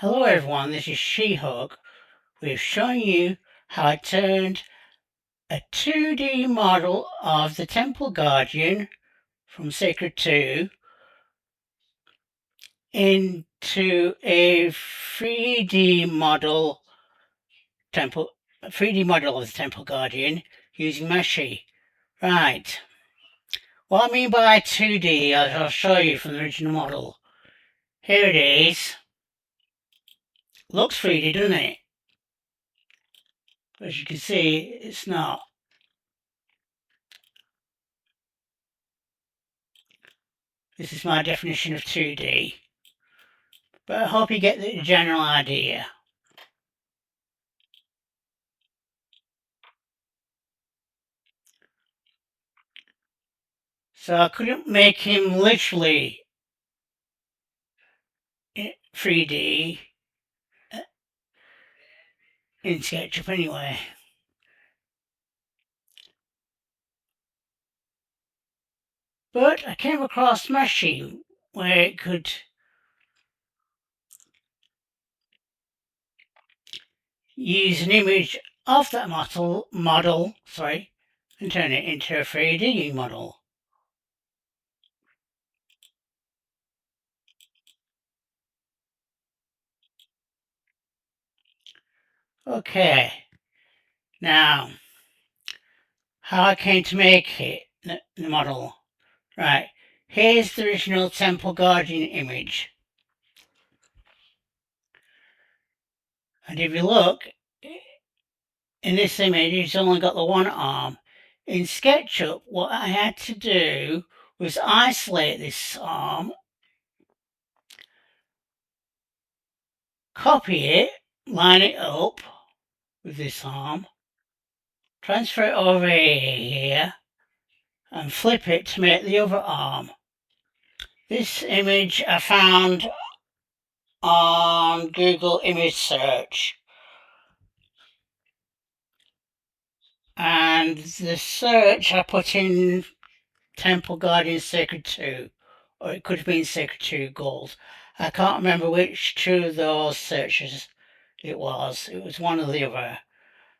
Hello everyone, this is She-Hug. We've shown you how I turned a 2D model of the Temple Guardian from Sacred 2 into a 3D model of the Temple Guardian using Meshy. Right. What I mean by 2D, I'll show you from the original model. Here it is. Looks 3D, doesn't it? But as you can see, it's not. This is my definition of 2D. But I hope you get the general idea. So I couldn't make him literally 3D in SketchUp anyway. But I came across Meshy where it could use an image of that model, and turn it into a 3D model. Okay, now how I came to make it, the model. Right, here's the original Temple Guardian image. And if you look, in this image, it's only got the one arm. In SketchUp, what I had to do was isolate this arm, copy it, line it up with this arm, transfer it over here, and flip it to make the other arm. This image I found on Google Image Search. And the search I put in Temple Guardian Sacred 2, or it could have been Sacred 2 Gold. I can't remember which two of those searches it was. It was one or the other.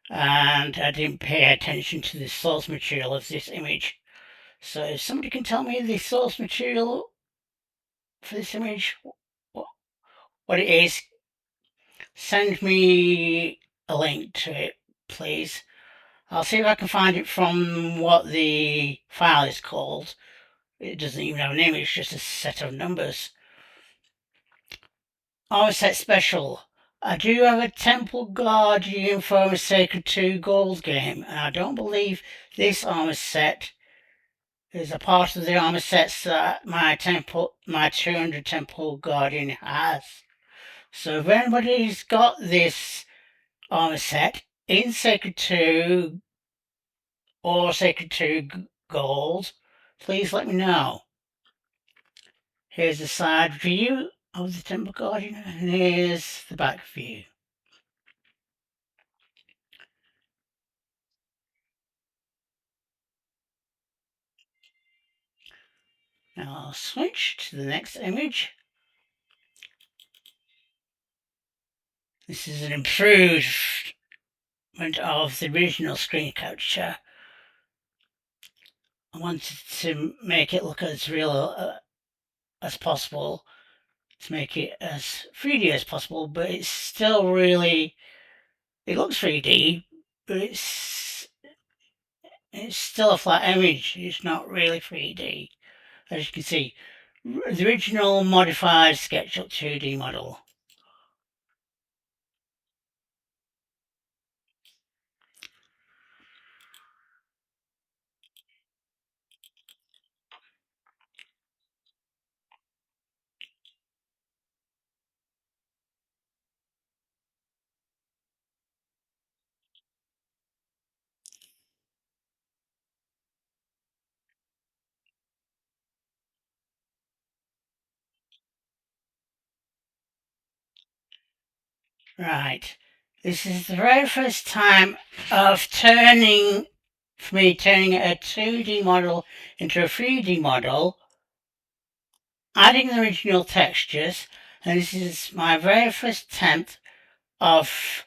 And I didn't pay attention to the source material of this image. So if somebody can tell me the source material for this image, what it is, send me a link to it, please. I'll see if I can find it from what the file is called. It doesn't even have a name, it's just a set of numbers. Armor set special. I do have a Temple Guardian from a Sacred 2 Gold game, and I don't believe this armor set is a part of the armor sets that my 200 Temple Guardian has. So if anybody's got this armor set in Sacred 2 or Sacred 2 Gold, please let me know. Here's the side view of the Temple Guardian, and here's the back view. Now I'll switch to the next image. This is an improvement of the original screen capture. I wanted to make it look as real as possible, to make it as 3D as possible, but it's still really, it looks 3D, but it's still a flat image. It's not really 3D. As you can see, the original modified SketchUp 2D model. Right. This is the very first time of turning a 2D model into a 3D model, adding the original textures, and this is my very first attempt of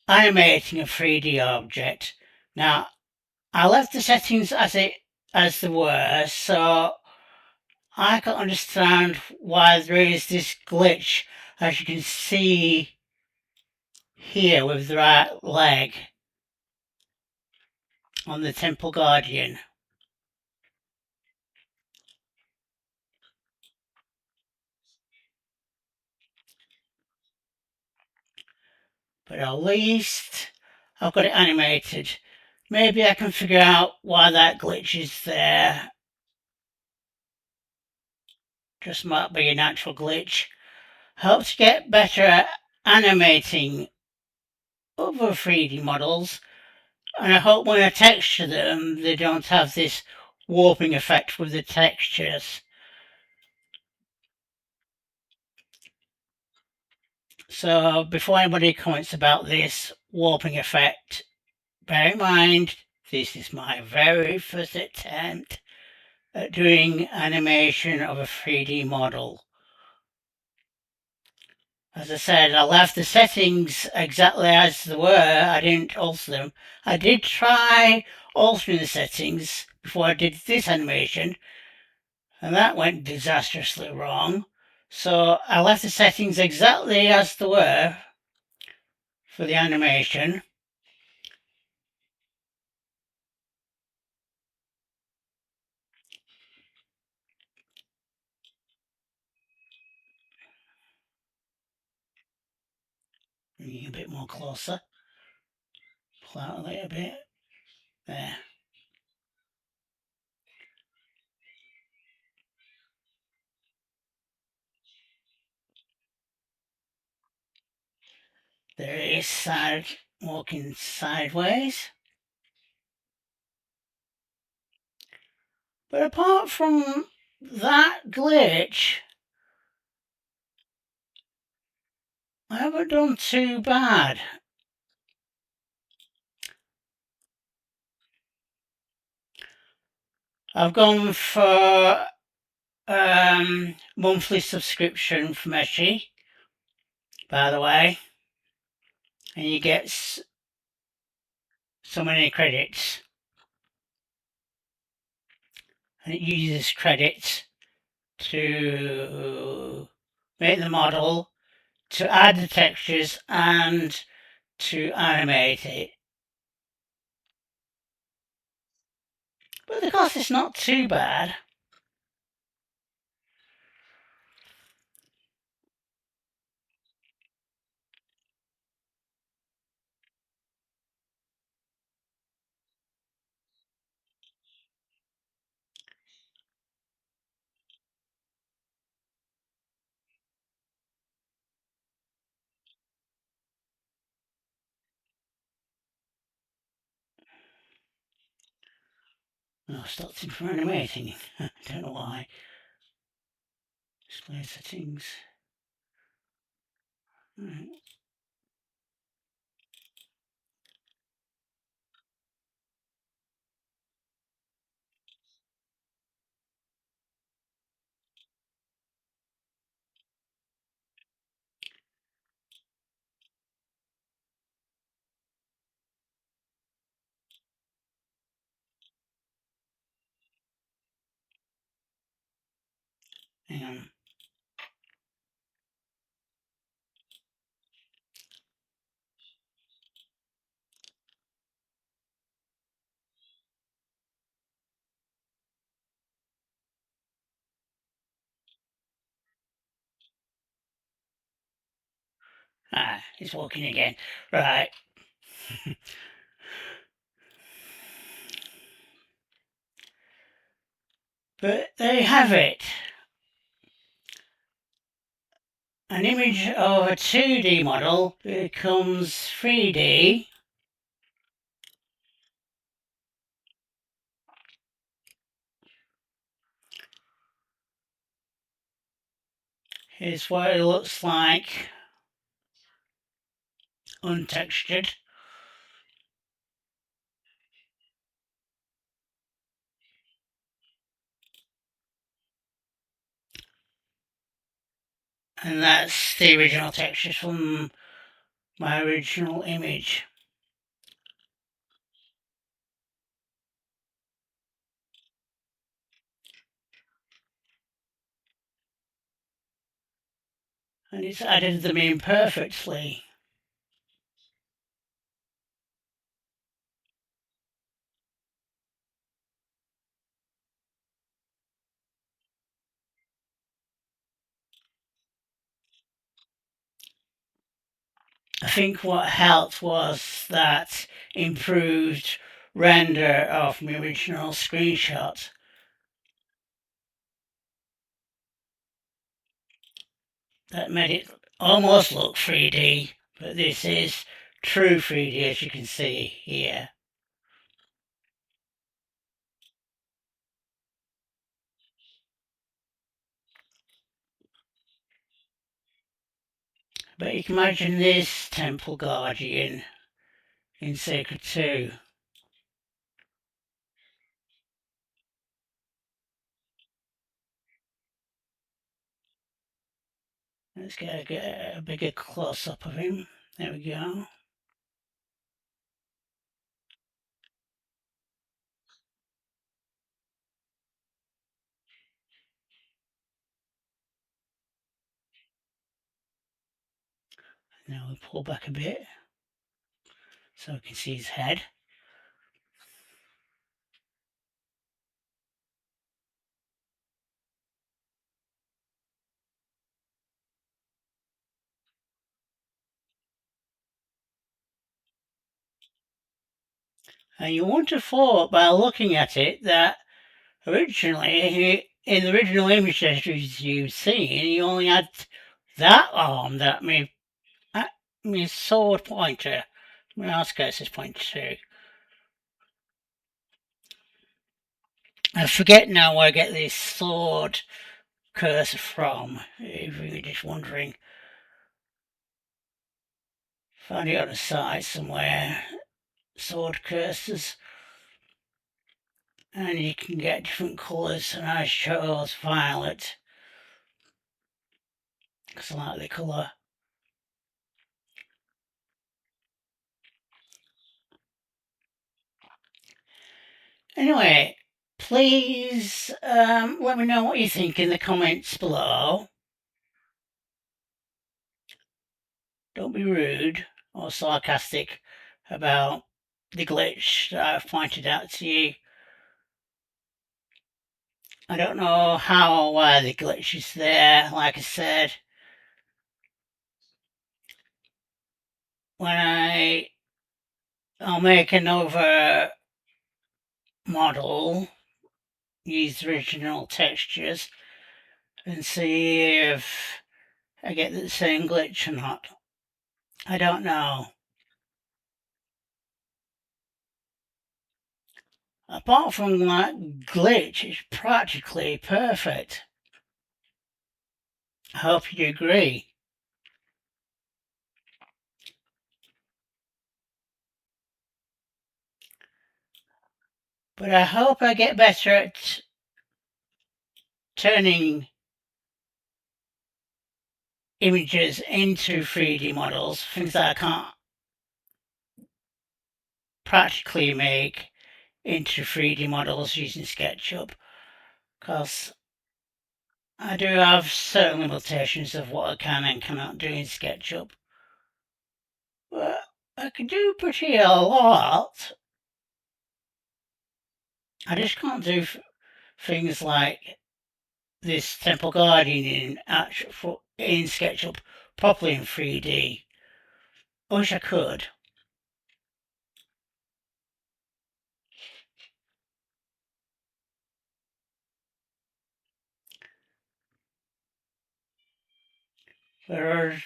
animating a 3D object. Now, I left the settings as they were, so I can understand why there is this glitch, as you can see here with the right leg on the Temple Guardian. But at least I've got it animated. Maybe I can figure out why that glitch is there. Just might be a natural glitch. Hope to get better at animating other 3D models, and I hope when I texture them they don't have this warping effect with the textures. So before anybody comments about this warping effect, bear in mind this is my very first attempt at doing animation of a 3D model. As I said, I left the settings exactly as they were. I didn't alter them. I did try altering the settings before I did this animation, and that went disastrously wrong. So I left the settings exactly as they were for the animation. Bring it a bit more closer. Pull out a little bit. There. There it is, walking sideways. But apart from that glitch, I haven't done too bad. I've gone for monthly subscription for Meshy, by the way, and you get so many credits, and it uses credits to make the model, to add the textures, and to animate it. But the cost is not too bad. Oh, stopped it from animating. I don't know why. Display settings. Right. Hang on. Ah, it's walking again. Right. But there you have it. An image of a 2D model becomes 3D. Here's what it looks like untextured. And that's the original textures from my original image. And it's added them in perfectly. I think what helped was that improved render of my original screenshot. That made it almost look 3D, but this is true 3D as you can see here. But you can imagine this Temple Guardian in Sacred 2. Let's get a bigger close up of him. There we go. Now we pull back a bit so we can see his head. And you wouldn't have thought by looking at it that originally, in the original images you've seen, he only had that arm that my sword pointer, my mouse cursor is pointed to. I forget now where I get this sword cursor from, if you're just wondering. Found it on the side somewhere. Sword cursors. And you can get different colours, and I chose violet because I like the colour. Anyway, please let me know what you think in the comments below. Don't be rude or sarcastic about the glitch that I've pointed out to you. I don't know how or why the glitch is there, like I said. When I'll make another model, use the original textures, and see if I get the same glitch or not. I don't know. Apart from that glitch, it's practically perfect. I hope you agree. But I hope I get better at turning images into 3D models, things that I can't practically make into 3D models using SketchUp, because I do have certain limitations of what I can and cannot do in SketchUp. But I can do pretty a lot. I just can't do things like this Temple Guardian in SketchUp properly in 3D. I wish I could. But I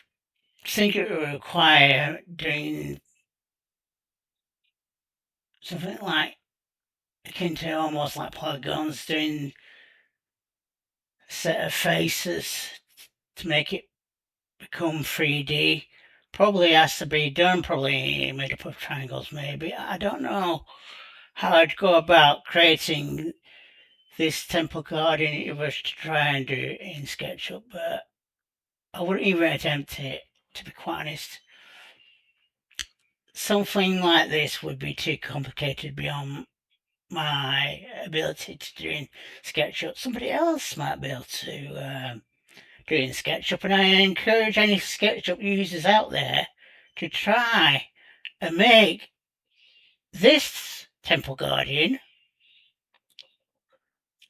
think it would require doing something like akin to almost like polygons, doing a set of faces to make it become 3D. Probably has to be done, probably made up of triangles, maybe. I don't know how I'd go about creating this Temple Guardian if I was to try and do it in SketchUp, but I wouldn't even attempt it, to be quite honest. Something like this would be too complicated beyond my ability to do in SketchUp. Somebody else might be able to do in SketchUp, and I encourage any SketchUp users out there to try and make this Temple Guardian.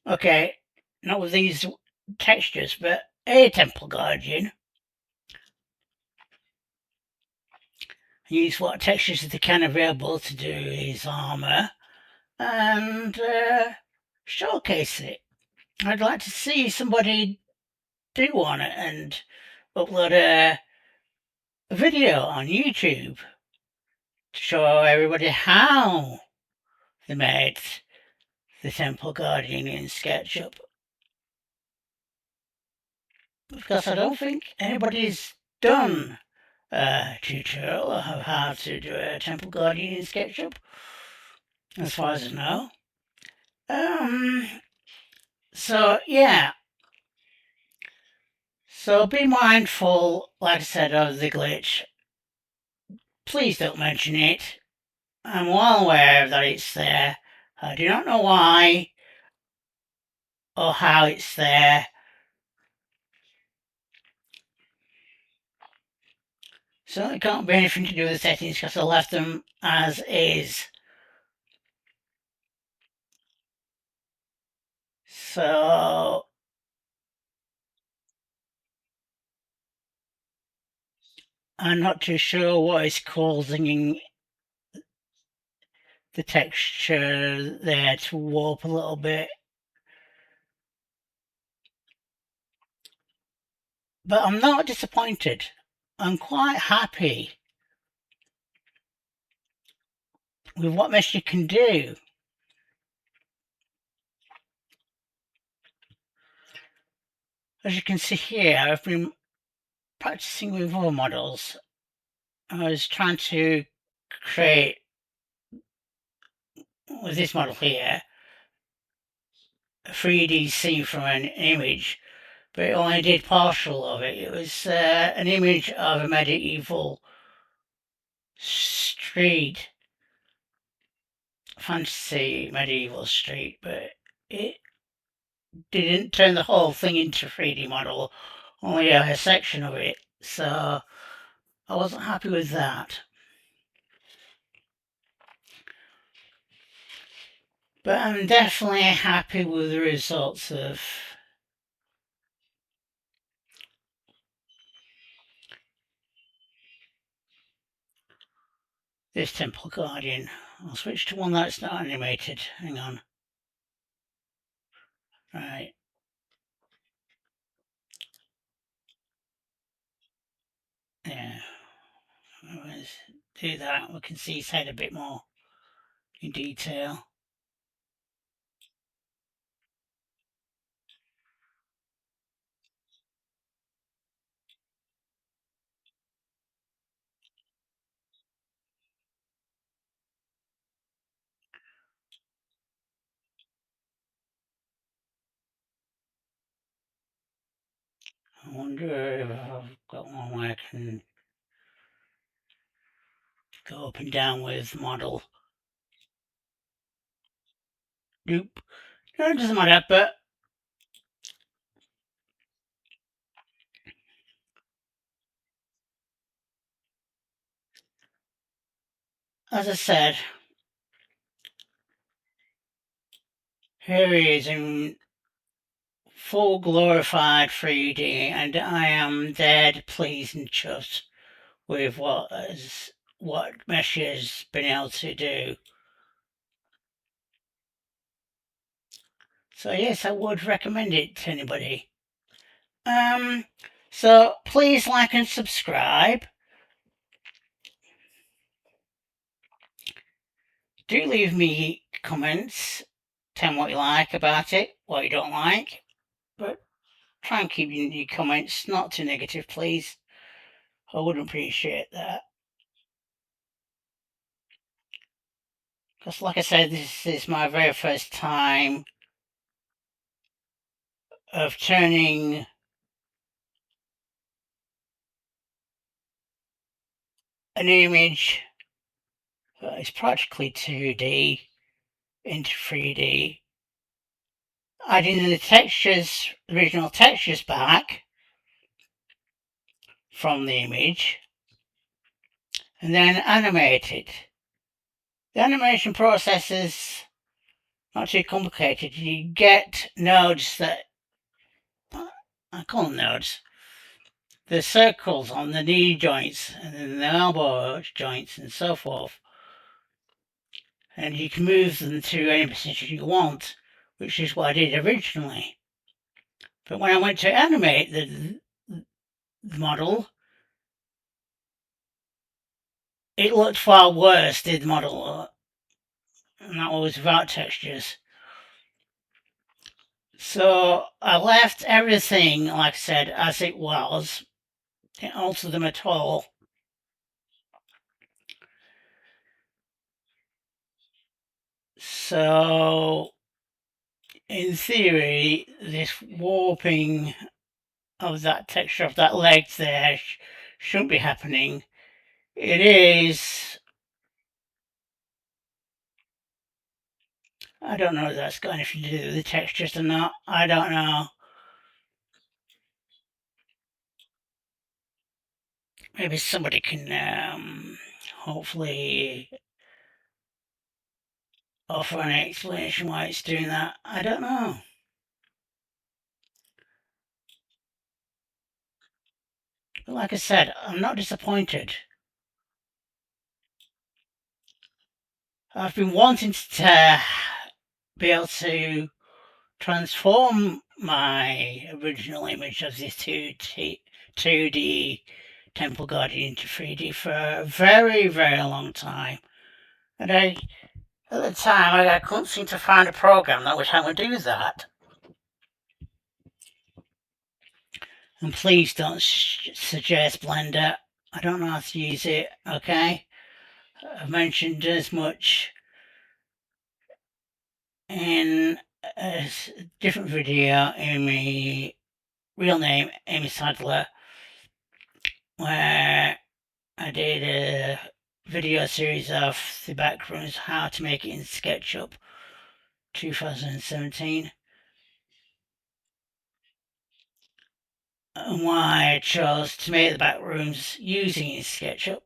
Okay, not with these textures, but a Temple Guardian. Use what textures they can available to do his armour and showcase it. I'd like to see somebody do one and upload a video on YouTube to show everybody how they made the Temple Guardian in SketchUp. Because I don't think anybody's done a tutorial of how to do a Temple Guardian in SketchUp, as far as I know. So yeah. So be mindful, like I said, of the glitch. Please don't mention it. I'm well aware that it's there. I do not know why or how it's there. Certainly can't be anything to do with the settings because I left them as is. So I'm not too sure what is causing the texture there to warp a little bit. But I'm not disappointed. I'm quite happy with what Meshy can do. As you can see here, I've been practicing with other models. I was trying to create, with this model here, a 3D scene from an image, but it only did partial of it. It was an image of a medieval street, fantasy medieval street, but it didn't turn the whole thing into a 3D model, only a section of it. So I wasn't happy with that. But I'm definitely happy with the results of this Temple Guardian. I'll switch to one that's not animated. Hang on. Right. Yeah. Let's do that. We can see his head a bit more in detail. I wonder if I've got one where I can go up and down with model. Nope. No, it doesn't matter, but as I said, here he is in full glorified 3D, and I am dead pleased and chuffed with what Meshy has been able to do. So yes, I would recommend it to anybody. So please like and subscribe. Do leave me comments. Tell me what you like about it, what you don't like. But try and keep your comments not too negative, please. I would appreciate that. Because like I said, this is my very first time of turning an image that is practically 2D into 3D, adding the textures, original textures back from the image, and then animate it. The animation process is not too complicated. You get nodes that, I call them nodes, the circles on the knee joints and then the elbow joints and so forth. And you can move them to any position you want, which is what I did originally. But when I went to animate the model, it looked far worse, did the model, and that was without textures. So I left everything, like I said, as it was. Didn't alter them at all. So, in theory, this warping of that texture of that leg there shouldn't be happening. It is. I don't know if that's got anything to do with the textures or not. I don't know. Maybe somebody can hopefully offer an explanation why it's doing that. I don't know. But like I said, I'm not disappointed. I've been wanting to be able to transform my original image of this 2D Temple Guardian into 3D for a very, very long time. And at the time, I couldn't seem to find a program that would help me do that. And please don't suggest Blender. I don't know how to use it, okay? I've mentioned as much in a different video in my real name, Amy Sadler, where I did a video series of the backrooms, how to make it in SketchUp 2017, and why I chose to make the backrooms using SketchUp.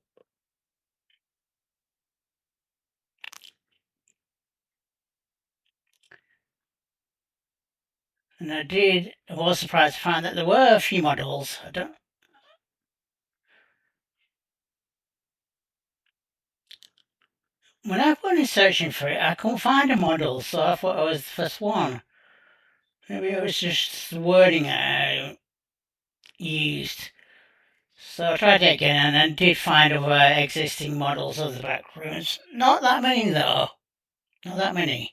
And I was surprised to find that there were a few models. When I went in searching for it, I couldn't find a model, so I thought I was the first one. Maybe it was just the wording I used. So I tried it again and did find other existing models of the backrooms. Not that many though. Not that many.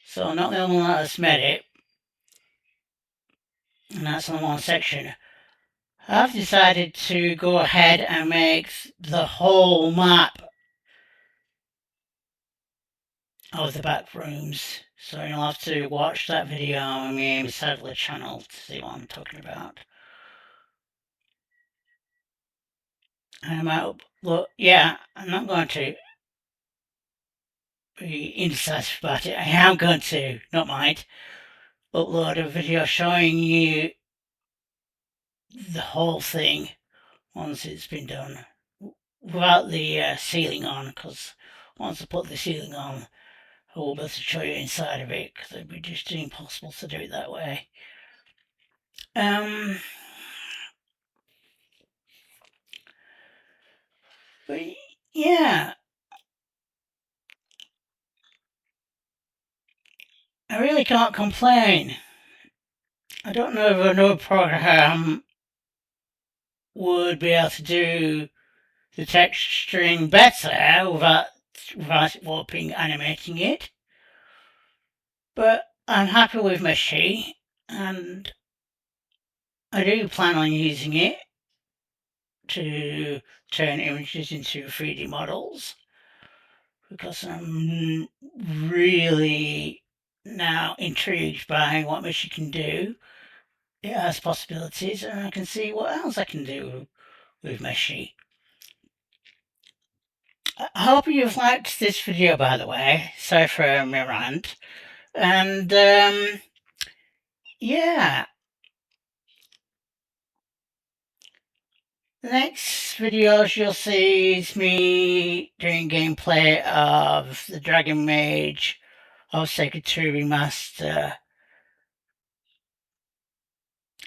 So not the only one that's made it, and that's on one section. I've decided to go ahead and make the whole map of the back rooms. So you'll have to watch that video on my Amy Sadler channel to see what I'm talking about. I might look, yeah, I'm not going to be indecisive about it. I am going to, not mind, upload a video showing you the whole thing once it's been done without the ceiling on, because once I put the ceiling on, I will be able to show you inside of it, because it'd be just impossible to do it that way. But yeah, I really can't complain. I don't know if another program would be able to do the texturing better without warping animating it. But I'm happy with Meshy, and I do plan on using it to turn images into 3D models, because I'm really now intrigued by what Meshy can do. it has possibilities, and I can see what else I can do with Meshy. I hope you've liked this video, by the way. Sorry for my rant. And, yeah. The next videos you'll see is me doing gameplay of the Dragon Mage of Sacred 2 Remaster.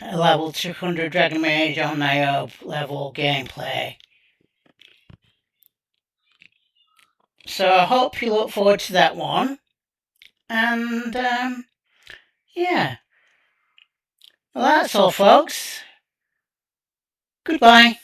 A level 200 Dragon Mage on Niobe level gameplay. So I hope you look forward to that one. And, yeah. Well, that's all, folks. Goodbye.